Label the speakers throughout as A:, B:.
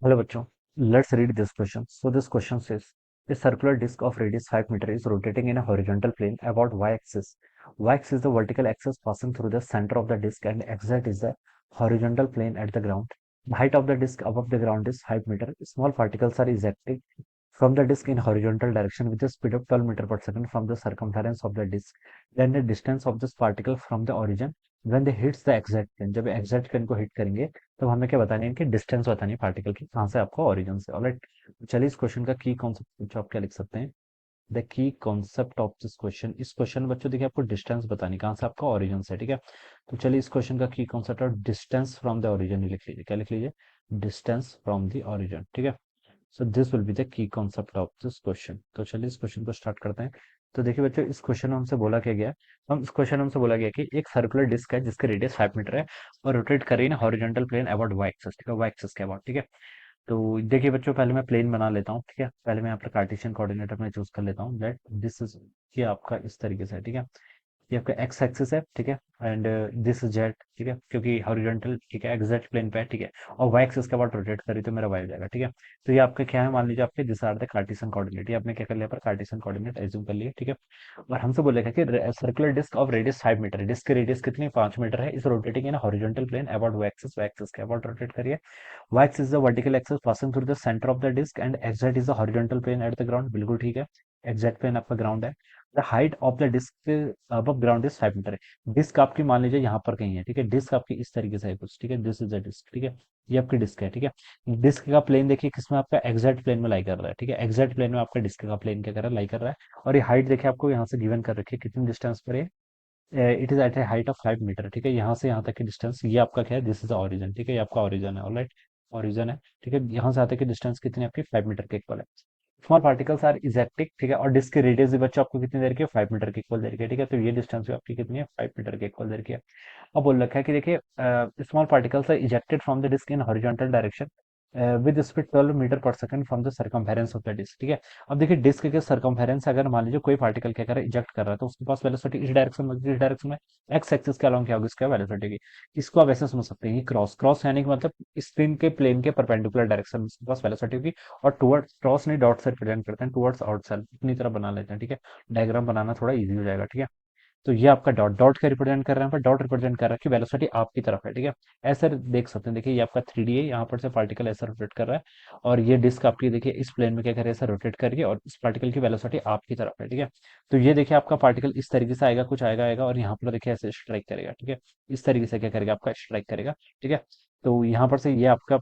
A: Hello बच्चों, let's read this question. So this question says, a circular disc of radius 5 meter is rotating in a horizontal plane about y-axis. Y-axis is the vertical axis passing through the center of the disc and x-z is the horizontal plane at the ground. The height of the disc above the ground is 5 meter. Small particles are ejected from the disk in horizontal direction with a speed of 12 meter per second from the circumference of the disk. Then the distance of this particle from the origin when they hits the exact plane. जब exact plane को hit करेंगे तब हमें क्या बतानी है, इनकी distance बतानी है पार्टिकल की, कहाँ से आपको ओरिजिन से। ऑलराइट, चलिए इस क्वेश्चन का की कॉन्सेप्ट पूछो, आप क्या लिख सकते हैं। The key concept of this question, इस क्वेश्चन में बच्चों देखिए आपको डिस्टेंस बतानी कहाँ से आपका ओरिजिन से, ठीक है। तो चलिए इस क्वेश्चन का की कॉन्सेप्ट और डिस्टेंस फ्रॉम द ओरिजिन लिख लीजिए। क्या लिख लीजिए? डिस्टेंस फ्रॉम द ओरिजिन, ठीक है। So this will be the key concept of this question. तो चलिए इस क्वेश्चन को स्टार्ट करते हैं। तो देखिए बच्चों, इस क्वेश्चन में हमसे बोला क्या गया, हम इस क्वेश्चन में हमसे बोला गया कि एक सर्कुलर डिस्क है जिसकी रेडियस 5 मीटर है और रोटेट कर रही है ना horizontal plane about Y axis, ठीक है, वाई एक्सिस के अबाउट, ठीक है। तो देखिए बच्चों, पहले मैं प्लेन बना लेता हूँ, ठीक है। पहले मैं यहाँ पर कार्टेशियन कोऑर्डिनेटर में चूज कर लेता हूँ दैट दिस इज, ये आपका इस तरीके से है, ठीक है। ये आपका एक्स एक्सिस है, ठीक है। एंड दिस इज जेड, ठीक है, क्योंकि हॉरिजॉन्टल, ठीक है, एग्जैक्ट प्लेन पे है, ठीक है। और वाई एक्सिस के बाद रोटेट करी तो मेरा वाई हो जाएगा, ठीक है। तो ये आपका क्या है, मान लीजिए आपके this are the Cartesian coordinate, ये आपने क्या कर लिया पर कार्टेशियन कोऑर्डिनेट एज्यूम कर लिया, ठीक है। और हमसे बोलेगा कि circular disc of radius 5 metre, disc की रेडियस कितनी, 5 मीटर है, इस rotating in horizontal plane about Y axis के अबाउट रोटेट करिए। Y axis is the vertical axis passing through the centre of the disc and X is the horizontal plane at the ground, बिल्कुल ठीक है। Exact plane आपका ground है। The height of the disc above ground is 5 metre है। Disc आपकी मान लीजिए यहाँ पर कहीं है, ठीक है। डिस्क आपकी इस तरीके से है कुछ, ठीक है। दिस इज द डिस्क, ठीक है। ये आपकी डिस्क है, ठीक है। डिस्क का प्लेन देखिए किसमें, आपका एग्जैक्ट प्लेन में लाई कर रहा है, ठीक है। एग्जैक्ट प्लेन में आपका डिस्क का प्लेन क्या कर रहा है, लाई कर रहा है। और ये हाइट देखिए आपको यहाँ से गिवन कर रखी है, कितनी डिस्टेंस पर है। It is at a height of 5 metre, ठीक है। यहाँ से यहाँ तक की डिस्टेंस, ये आपका क्या है, दिस इज ऑरिजिन, ठीक है। ये आपका ऑरिजिन है, ऑलराइट, ऑरिजिन है, ठीक है। यहाँ से यहाँ तक की डिस्टेंस कितनी है आपकी, 5 मीटर के इक्वल है। स्मॉल पार्टिकल्स आर इजेक्टिक, ठीक है। और डिस्क की रेडियस भी बच्चों आपको कितनी देर की है, 5 मीटर के इक्वल देर की है, ठीक है। तो ये डिस्टेंस भी आपकी कितनी है, 5 मीटर के इक्वल देर की है। अब बोल रखा है कि देखिए small particles are ejected from the disc in horizontal direction with speed 12 metre पर second from the circumference of the disc, ठीक है। अब देखिए डिस्क के सर्कमफेरेंस अगर मान लीजिए कोई पार्टिकल क्या कर रहा है, इजेक्ट कर रहा है, तो उसके पास वेलोसिटी इस डायरेक्शन में, इस डायरेक्शन में एक्स एक्सिस के अलोंग क्या होगी, इसका वेलोसिटी की। इसको आप ऐसे समझ सकते हैं कि क्रॉस, क्रॉस यानी कि मतलब स्क्रीन के प्लेन के परपेंडिकुलर डायरेक्शन में इसके पास वेलोसिटी होगी। और टुवर्ड्स, क्रॉस नहीं डॉट से रिप्रेजेंट करते हैं, टुवर्ड्स आउटसाइड अपनी तरफ बना लेते हैं, ठीक है। डायग्राम बनाना थोड़ा इजी हो जाएगा, ठीक है। तो ये आपका डॉट, डॉट का रिप्रेजेंट कर रहे हैं, पर डॉट रिप्रेजेंट कर रहा है कि वेलोसिटी आपकी तरफ है, ठीक है। ऐसे देख सकते हैं, देखिए ये आपका 3D है, यहाँ पर से पार्टिकल ऐसा रोटेट कर रहा है और ये डिस्क आपकी देखिए इस प्लेन में क्या कर रही है, ऐसा रोटेट करिए और इस पार्टिकल की वेलोसिटी आपकी तरफ है, ठीक है। तो ये देखिए आपका पार्टिकल इस तरीके से आएगा, कुछ आएगा आएगा और यहाँ पर देखिए ऐसे स्ट्राइक करेगा, ठीक है। इस तरीके से क्या करेगा, आपका स्ट्राइक करेगा, ठीक है। तो यहाँ पर से ये आपका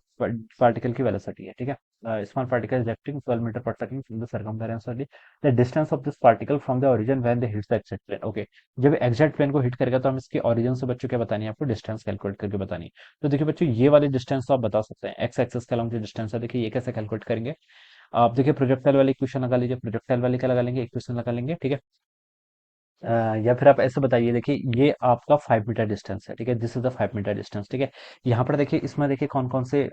A: पार्टिकल की वेलोसिटी है, ठीक है। स्मॉल पार्टिकल इजेक्टिंग 12 मीटर पर second from the circumference of the distance of this particle from the origin when they hits the except plane, okay. जब एग्जैक्ट प्लेन को हिट करेगा तो हम इसके ओरिजिन से बच्चों क्या बतानी है, आपको डिस्टेंस कैलकुलेट करके बतानी है। तो देखिए बच्चों, ये वाली डिस्टेंस तो आप बता सकते हैं, एक्स एक्सिस के अलॉन्ग जो डिस्टेंस है, देखिए ये कैसे कैलकुलेट करेंगे। आप देखिए प्रोजेक्टाइल वाली इक्वेशन लगा लीजिए, प्रोजेक्टाइल वाली क्या लगा लेंगे, इक्वेशन लगा लेंगे, ठीक है। या फिर आप ऐसे बताइए, देखिए ये आपका 5 मीटर डिस्टेंस है, ठीक है। This is the 5 metre distance, ठीक है। यहाँ पर देखिए, इसमें देखिए कौन कौन से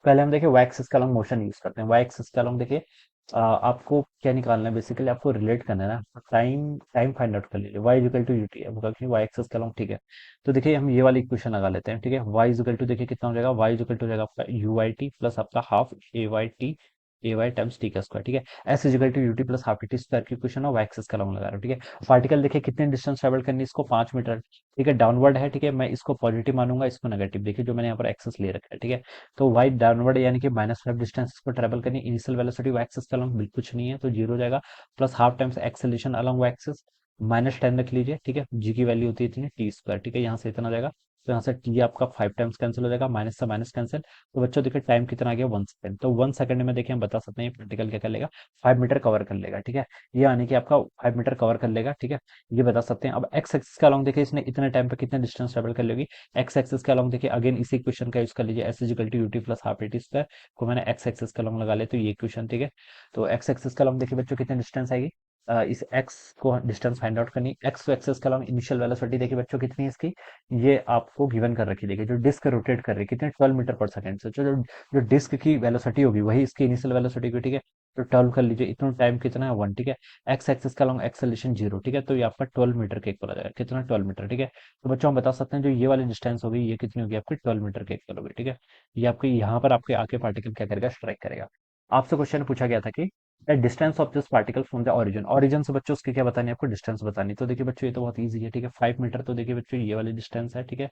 A: पहले हम देखिए वाई एक्सिस का लॉन्ग मोशन यूज करते हैं। वाई एक्सिस का लॉन्ग देखिए आपको क्या निकालना है, बेसिकली आपको रिलेट करना है ना, टाइम, टाइम फाइंड आउट कर लीजिए। वाई इजिकल टू यूटी है, क्योंकि वाई एक्सिस का लॉन्ग, ठीक है। तो देखिए हम ये वाली इक्वेशन लगा लेते हैं, ठीक है। वाई इजिकल टू देखिए कितना हो जाएगा, वाई इजिकल टू हो जाएगा आपका यू आई टी प्लस आपका half A Y times T का स्क्वायर, ठीक है। S equal to U T plus half T square की इक्वेशन है, वाई एक्सिस का लॉन्ग लगा रहा हूँ, ठीक है। पार्टिकल देखिए कितने डिस्टेंस ट्रेवल करनी है, इसको 5 मीटर, ठीक है। डाउनवर्ड है, ठीक है। मैं इसको पॉजिटिव मानूंगा, इसको नेगेटिव, देखिए जो मैंने यहाँ पर एक्सेस ले रखा है, ठीक है। तो वाई डाउनवर्ड यानी कि -5 डिस्टेंस इसको ट्रेवल करनी, इनिशियल वेलोसिटी वाई एक्सिस का लॉन्ग बिल्कुल कुछ नहीं है, तो जीरो हो जाएगा। Plus half times acceleration along Y axis, -10 रख लीजिए, ठीक है। जी की वैल्यू होती है इतनी, टी स्क्वायर, ठीक है। यहाँ से इतना हो जाएगा, तो यहाँ से टी आपका 5 टाइम्स कैंसिल हो जाएगा, माइनस से माइनस कैंसिल। तो बच्चों देखिए टाइम कितना आ गया, 1 सेकंड। तो 1 सेकंड में देखिए हम बता सकते हैं पार्टिकल क्या कर लेगा, 5 मीटर कवर कर लेगा, ठीक है। ये यानी कि आपका 5 मीटर कवर कर लेगा, ठीक है। ये बता सकते हैं। अब एक्स एक्सिस का अलॉन्ग देखिए इसने इतने टाइम पे कितने डिस्टेंस ट्रेवल कर लेगी। एक्स एक्सिस का अलॉन्ग देखिए अगेन इसी इक्वेशन का यूज कर लीजिए, S equal to U T plus half A T square को मैंने एक्स एक्सिस का अलॉन्ग लगा लिया, तो ये इक्वेशन, ठीक है। तो एक्स एक्सिस का अलॉन्ग देखिए बच्चों कितने डिस्टेंस आएगी, इस एक्स को डिस्टेंस फाइंड आउट करनी। एक्स एक्सिस का अलॉन्ग इनिशियल वेलोसिटी देखिए बच्चों कितनी है इसकी, ये आपको गिवन कर रखी, देखिए जो डिस्क रोटेट कर रही है कितने, 12 मीटर पर सेकंड से, जो जो डिस्क की वेलोसिटी होगी वही इसकी इनिशियल वेलोसिटी की, ठीक है। तो 12 कर लीजिए, इतना टाइम कितना है 1, ठीक है। एक्स एक्सिस का लॉन्ग एक्सेलेरेशन 0, ठीक है, तो ये आपका 12 मीटर के इक्वल आ जाएगा, कितना 12 मीटर, ठीक है। तो बच्चों हम बता सकते हैं जो ये वाली डिस्टेंस होगी ये कितनी होगी आपकी 12 मीटर के इक्वल होगी, ठीक है। ये आपके यहाँ पर आपके आके पार्टिकल क्या करेगा, स्ट्राइक करेगा। आपसे क्वेश्चन पूछा गया था कि distance of this particle from the origin, origin से बच्चों उसकी क्या बतानी है आपको, डिस्टेंस बतानी। तो देखिए बच्चों ये तो बहुत ईजी है, ठीक है, 5 मीटर, तो देखिए बच्चों ये वाली डिस्टेंस है, ठीक है।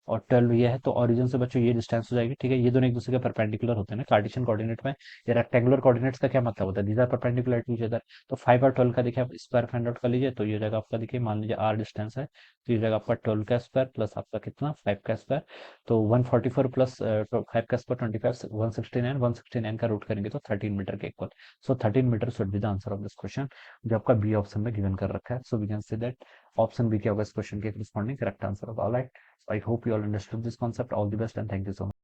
A: और 12 ये है, तो ओरिजिन से बच्चों ये डिस्टेंस हो जाएगी, ठीक है। ये दोनों एक दूसरे के परपेंडिकुलर होते हैं ना कार्टेशियन कोऑर्डिनेट में। या रेक्टेंगुलर कोऑर्डिनेट्स का क्या मतलब होता है, these are perpendicular to each other. तो 5 और 12 का देखिए आप स्क्वायर फाइंड आउट कर लीजिए, तो ये जगह आपका देखिए मान लीजिए आर डिस्टेंस है, तो ये जगह आपका 12 का स्क्वायर प्लस आपका कितना 5 का स्क्वायर, तो 144 प्लस 5 का स्क्वायर 25, 169, 169 का रूट करेंगे तो 13 मीटर के equal. So 13 metre should be the answer of this question, जो आपका बी ऑप्शन में गिवन कर रखा है। So we can say that option B क्या होगा इस क्वेश्चन के responding correct answer of all right. I hope you all understood this concept. All the best and thank you so much.